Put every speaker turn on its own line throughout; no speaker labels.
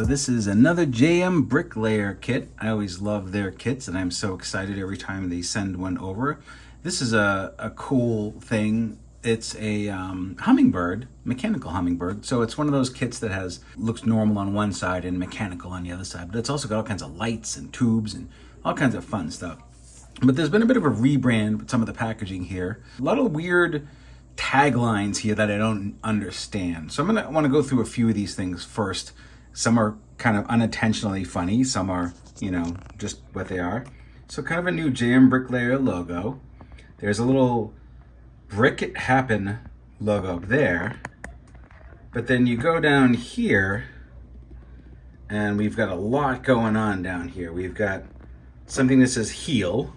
this is another JMBricklayer kit. I always love their kits, and I'm so excited every time they send one over. This is a cool thing. It's a hummingbird, mechanical hummingbird. So it's one of those kits that looks normal on one side and mechanical on the other side. But it's also got all kinds of lights and tubes and all kinds of fun stuff. But there's been a bit of a rebrand with some of the packaging here. A lot of weird taglines here that I don't understand. So I want to go through a few of these things first. Some are kind of unintentionally funny. Some are, just what they are. So kind of a new JMBricklayer logo. There's a little Brick It Happen logo there. But then you go down here and we've got a lot going on down here. We've got something that says heal.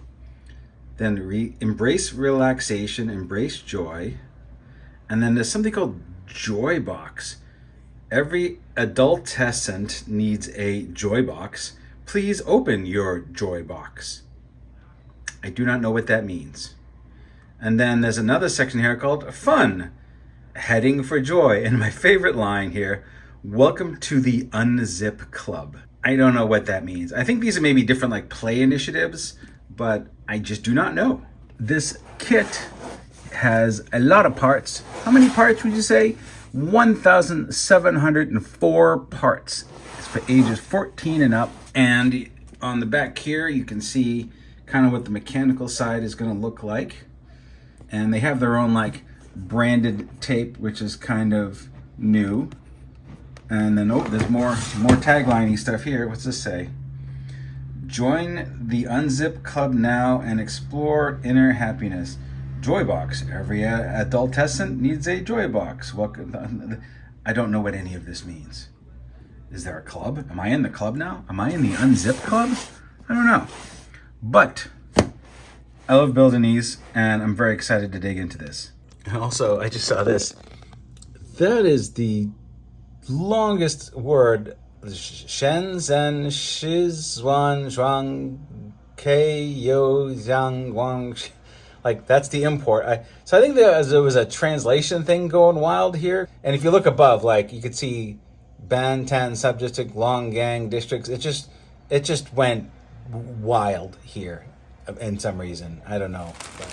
Then embrace relaxation, embrace joy. And then there's something called Joy Box. Every adolescent needs a Joy Box. Please open your Joy Box. I do not know what that means. And then there's another section here called Fun, Heading for Joy. And my favorite line here, welcome to the Unzip Club. I don't know what that means. I think these are maybe different like play initiatives, but I just do not know. This kit has a lot of parts. How many parts would you say? 1,704 parts. It's for ages 14 and up. And on the back here, you can see kind of what the mechanical side is going to look like. And they have their own like branded tape, which is kind of new. And then, there's more tagliney stuff here. What's this say? Join the Unzip Club now and explore inner happiness. Joy Box. Every adolescent needs a Joy Box. Welcome. I don't know what any of this means. Is there a club? Am I in the club now? Am I in the Unzip Club? I don't know. But I love building these, and I'm very excited to dig into this. And also, I just saw this. That is the longest word. Shenzhen Shizhuan Zhuang Ke Yo Zhang Wang. Like, that's the import. So I think there was a translation thing going wild here. And if you look above, like, you could see Bantan Subdistrict, Longgang districts. It just went wild here in some reason. I don't know. But.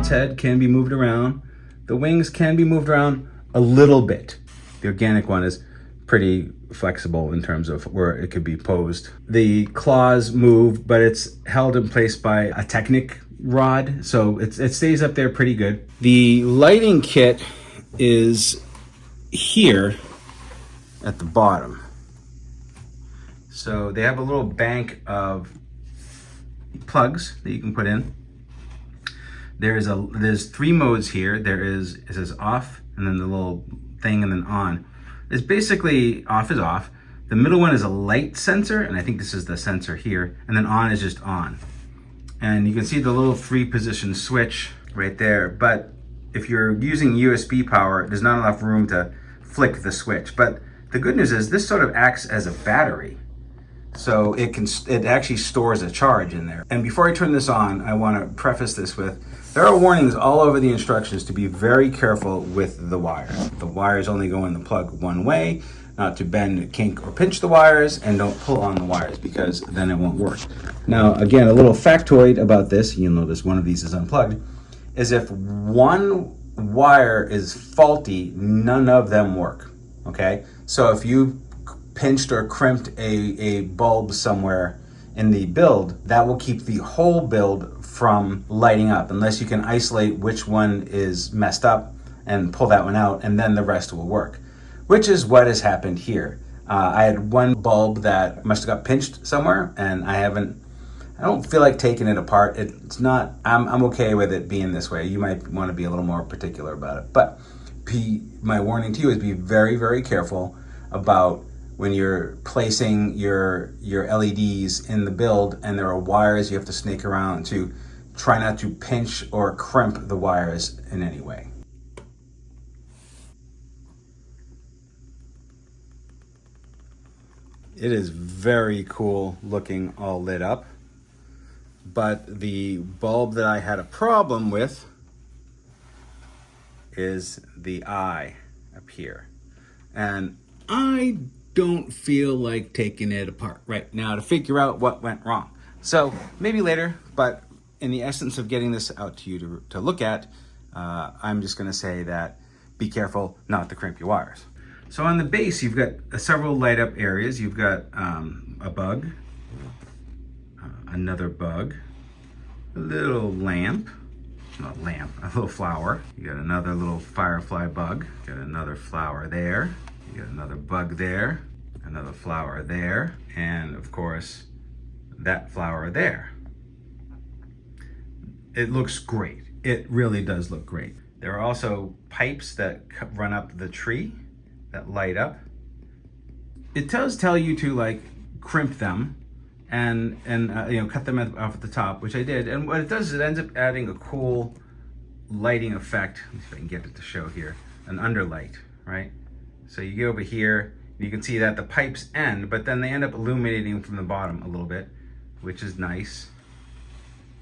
head can be moved around. The wings can be moved around a little bit. The organic one is pretty flexible in terms of where it could be posed. The claws move, but it's held in place by a Technic rod, so it stays up there pretty good. The lighting kit is here at the bottom. So they have a little bank of plugs that you can put in. There's 3 modes here. It says off, and then the little thing, and then on. It's basically off is off. The middle one is a light sensor, and I think this is the sensor here, and then on is just on. And you can see the little 3-position switch right there, but if you're using USB power, there's not enough room to flick the switch. But the good news is this sort of acts as a battery. So it actually stores a charge in there. And before I turn this on, I want to preface this with, there are warnings all over the instructions to be very careful with the wires. The wires only go in the plug one way, not to bend, kink, or pinch the wires, and don't pull on the wires because then it won't work. Now, again, a little factoid about this, you'll notice one of these is unplugged, is if one wire is faulty, none of them work, okay? So if you pinched or crimped a bulb somewhere in the build, that will keep the whole build from lighting up, unless you can isolate which one is messed up and pull that one out, and then the rest will work, which is what has happened here. I had one bulb that must have got pinched somewhere, and I don't feel like taking it apart. It's not, I'm okay with it being this way. You might want to be a little more particular about it, but my warning to you is be very, very careful about when you're placing your LEDs in the build and there are wires you have to snake around, to try not to pinch or crimp the wires in any way. It is very cool looking, all lit up, but the bulb that I had a problem with is the eye up here. And I don't feel like taking it apart right now to figure out what went wrong. So maybe later, but in the essence of getting this out to you to look at, I'm just gonna say that be careful not to crimp your wires. So on the base, you've got several light up areas. You've got a bug, another bug, a little lamp, not lamp, a little flower. You got another little firefly bug, got another flower there. You got another bug there, another flower there, and of course, that flower there. It looks great. It really does look great. There are also pipes that run up the tree that light up. It does tell you to like crimp them and cut them off at the top, which I did. And what it does is it ends up adding a cool lighting effect. Let me see if I can get it to show here. An underlight, right? So you get over here, you can see that the pipes end, but then they end up illuminating from the bottom a little bit, which is nice.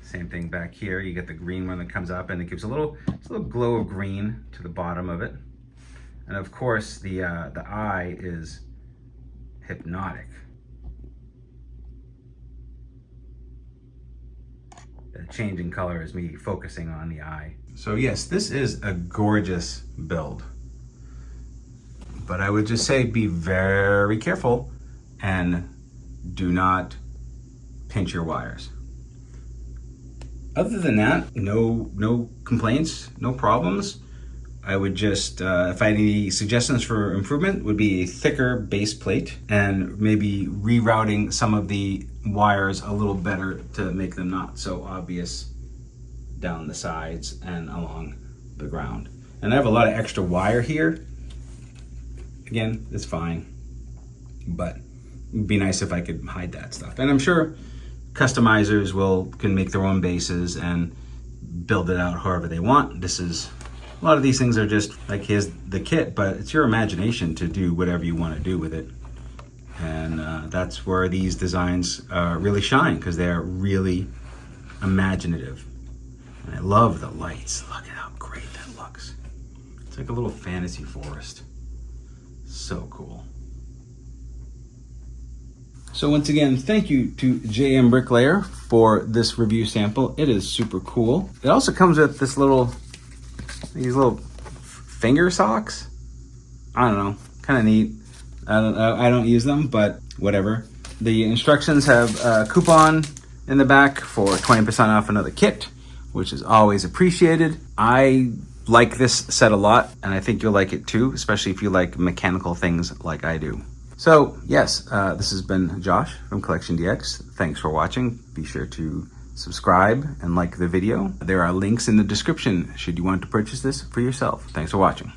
Same thing back here. You get the green one that comes up, and it gives a little glow of green to the bottom of it. And of course, the eye is hypnotic. The changing color is me focusing on the eye. So yes, this is a gorgeous build. But I would just say be very careful and do not pinch your wires. Other than that, no complaints, no problems. I would just, if I had any suggestions for improvement, would be a thicker base plate and maybe rerouting some of the wires a little better to make them not so obvious down the sides and along the ground. And I have a lot of extra wire here. Again, it's fine, but it'd be nice if I could hide that stuff. And I'm sure customizers can make their own bases and build it out however they want. A lot of these things are just like, here's the kit, but it's your imagination to do whatever you want to do with it. And that's where these designs really shine, because they're really imaginative. And I love the lights. Look at how great that looks. It's like a little fantasy forest. So cool. So once again, thank you to JMBricklayer for this review sample. It is super cool. It also comes with these little finger socks. I don't know, kind of neat. I don't use them, but whatever. The instructions have a coupon in the back for 20% off another kit, which is always appreciated. I like this set a lot, and I think you'll like it too, especially if you like mechanical things like I do. So yes, this has been Josh from CollectionDX. Thanks for watching. Be sure to subscribe and like the video. There are links in the description should you want to purchase this for yourself. Thanks for watching.